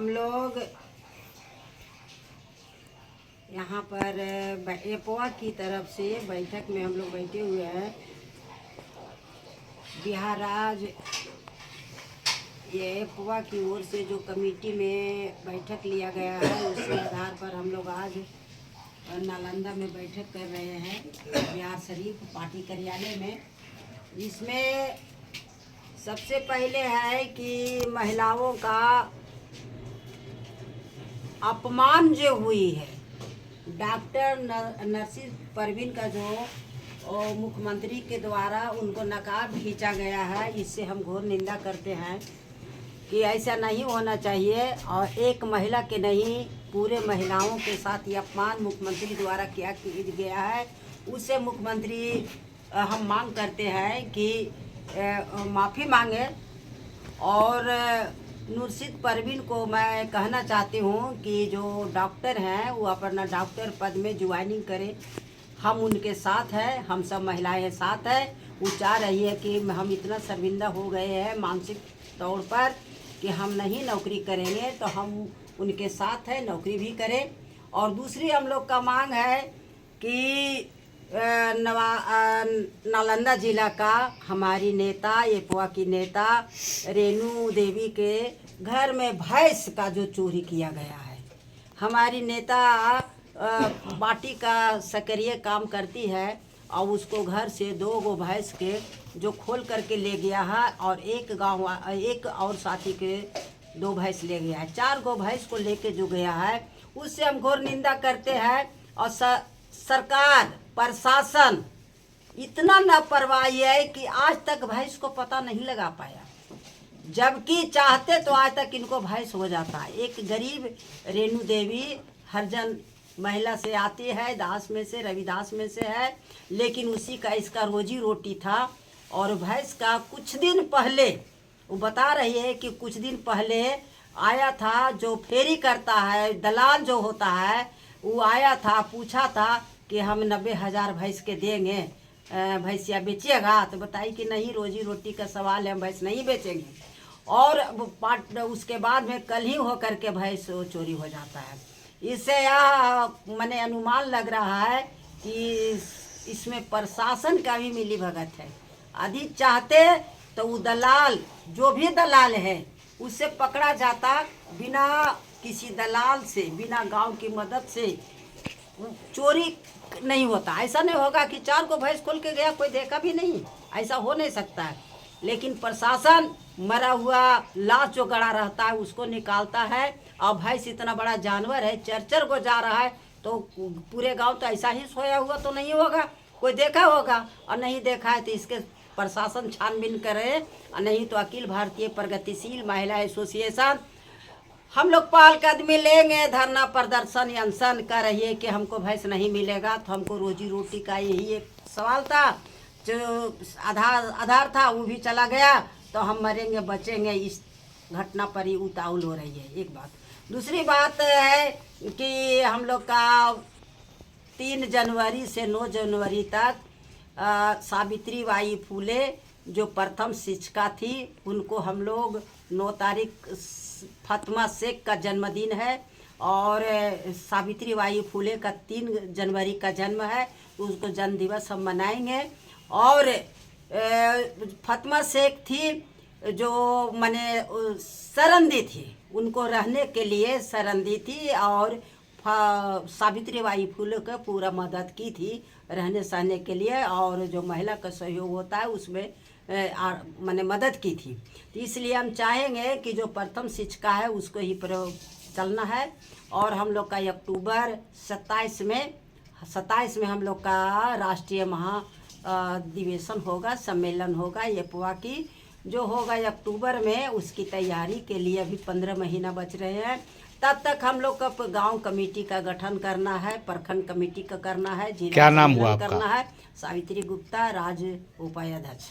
हम लोग यहाँ पर एपोआ की तरफ से बैठक में हम लोग बैठे हुए हैं। बिहार राज्य ये एपोआ की ओर से जो कमेटी में बैठक लिया गया है, उसी आधार पर हम लोग आज नालंदा में बैठक कर रहे हैं बिहार शरीफ पार्टी कार्यालय में। इसमें सबसे पहले है कि महिलाओं का अपमान जो हुई है, डॉक्टर नरसिंह परवीन का जो मुख्यमंत्री के द्वारा उनको नकाब खींचा गया है, इससे हम घोर निंदा करते हैं कि ऐसा नहीं होना चाहिए। और एक महिला के नहीं, पूरे महिलाओं के साथ ये अपमान मुख्यमंत्री द्वारा किया गया है। उससे मुख्यमंत्री हम मांग करते हैं कि माफ़ी मांगे। और नरसिंह परवीन को मैं कहना चाहती हूँ कि जो डॉक्टर हैं वो अपना डॉक्टर पद में ज्वाइनिंग करें। हम उनके साथ हैं, हम सब महिलाएं साथ हैं। वो चाह रही है कि हम इतना शर्मिंदा हो गए हैं मानसिक तौर पर कि हम नहीं नौकरी करेंगे, तो हम उनके साथ हैं, नौकरी भी करें। और दूसरी हम लोग का मांग है कि नालंदा जिला का हमारी नेता, एपोआ की नेता रेणु देवी के घर में भैंस का जो चोरी किया गया है, हमारी नेता पार्टी का सक्रिय काम करती है और उसको घर से 2 भैंस के जो खोल करके ले गया है, और एक और साथी के 2 भैंस ले गया है। 4 भैंस को लेके जो गया है, उससे हम घोर निंदा करते हैं। और सरकार प्रशासन इतना लापरवाही है कि आज तक भैंस को पता नहीं लगा पाया, जबकि चाहते तो आज तक इनको भैंस हो जाता। एक गरीब रेणु देवी हरिजन महिला से आती है, दास में से, रविदास में से है, लेकिन उसी का इसका रोजी रोटी था। और भैंस का कुछ दिन पहले वो बता रही है कि कुछ दिन पहले आया था, जो फेरी करता है, दलाल जो होता है, वो आया था, पूछा था कि हम 90,000 भैंस के देंगे, भैंसिया बेचिएगा? तो बताई कि नहीं, रोजी रोटी का सवाल है, हम भैंस नहीं बेचेंगे। और उसके बाद में कल ही हो करके भैंस चोरी हो जाता है। इससे यह मैंने अनुमान लग रहा है कि इसमें प्रशासन का भी मिली भगत है। यदि चाहते तो वो दलाल, जो भी दलाल है, उससे पकड़ा जाता। बिना किसी दलाल से, बिना गांव की मदद से चोरी नहीं होता। ऐसा नहीं होगा कि 4 भैंस खोल के गया, कोई देखा भी नहीं, ऐसा हो नहीं सकता है। लेकिन प्रशासन मरा हुआ लाश जो गड़ा रहता है उसको निकालता है। और भैंस इतना बड़ा जानवर है, चर को जा रहा है, तो पूरे गांव तो ऐसा ही सोया हुआ तो नहीं होगा, कोई देखा होगा। और नहीं देखा है तो इसके प्रशासन छानबीन करे, और नहीं तो अखिल भारतीय प्रगतिशील महिला एसोसिएशन हम लोग पहल कदमी लेंगे। धरना प्रदर्शन अनशन कर रही है कि हमको भैंस नहीं मिलेगा, तो हमको रोजी रोटी का यही एक सवाल था, जो आधार था वो भी चला गया, तो हम मरेंगे बचेंगे, इस घटना पर ही उतावल हो रही है। एक बात। दूसरी बात है कि हम लोग का 3 जनवरी से 9 जनवरी तक सावित्री बाई फुले जो प्रथम शिक्षिका थी, उनको हम लोग 9 तारीख फातिमा शेख का जन्मदिन है, और सावित्री बाई फुले का 3 जनवरी का जन्म है, उसको जन्म दिवस हम मनाएंगे। और फातिमा शेख थी जो माने शरण दी थी, उनको रहने के लिए शरण दी थी, और सावित्री बाई फुले को पूरा मदद की थी रहने सहने के लिए, और जो महिला का सहयोग होता है उसमें मैंने मदद की थी। तो इसलिए हम चाहेंगे कि जो प्रथम शिक्षिका है उसको ही चलना है। और हम लोग का अक्टूबर 27 में हम लोग का राष्ट्रीय महाधिवेशन होगा, सम्मेलन होगा एपोआ की, जो होगा अक्टूबर में। उसकी तैयारी के लिए अभी 15 महीना बच रहे हैं। तब तक हम लोग का गांव कमेटी का गठन करना है, प्रखंड कमेटी का करना है, जिला क्या नाम हुआ आपका? करना है। सावित्री गुप्ता, राज्य उपाध्यक्ष।